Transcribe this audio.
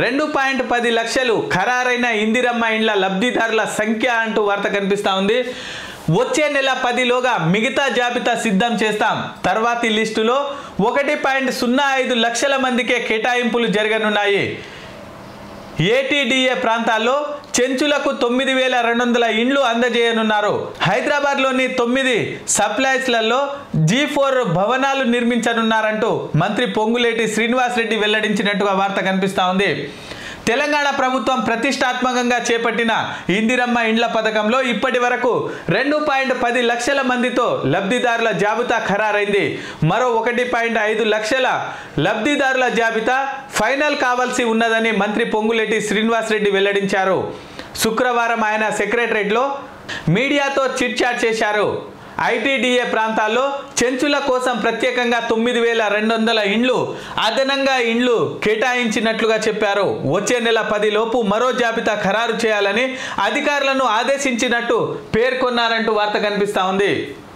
2.10 లక్షలు ఖరారైన ఇందిరమ్మ ఇండ్ల లబ్ధిదారుల సంఖ్య అంటూ వార్త కనిపిస్తా ఉంది. వచ్చే నెల 10లోగా మిగతా జాబితా సిద్ధం చేస్తాం. తర్వాతి లిస్టులో 1.05 లక్షల మందికే కేటాయింపులు జరగనున్నాయి. ఏటీడీఏ ప్రాంతాల్లో చెంచులకు 9200 ఇండ్లు అందజేయనున్నారు. హైదరాబాద్లోని 9 సప్లైస్లలో G4 భవనాలు నిర్మించనున్నారంటూ మంత్రి పొంగులేటి శ్రీనివాసరెడ్డి వెల్లడించినట్టుగా వార్త కనిపిస్తా ఉంది. తెలంగాణ ప్రభుత్వం ప్రతిష్టాత్మకంగా చేపట్టిన ఇందిరమ్మ ఇండ్ల పథకంలో ఇప్పటి వరకు 2.10 లక్షల మందితో లబ్ధిదారుల జాబితా ఖరారైంది. మరో 1.5 లక్షల లబ్ధిదారుల జాబితా ఫైనల్ కావాల్సి ఉన్నదని మంత్రి పొంగులేటి శ్రీనివాసరెడ్డి వెల్లడించారు. శుక్రవారం ఆయన సెక్రటరేట్లో మీడియాతో చిట్ చాట్ చేశారు. ఐటీడీఏ ప్రాంతాల్లో చెంచుల కోసం ప్రత్యేకంగా 9200 ఇండ్లు అదనంగా ఇండ్లు కేటాయించినట్లుగా చెప్పారు. వచ్చే నెల 10 లోపు మరో జాబితా ఖరారు చేయాలని అధికారులను ఆదేశించినట్టు పేర్కొన్నారంటూ వార్త కనిపిస్తా ఉంది.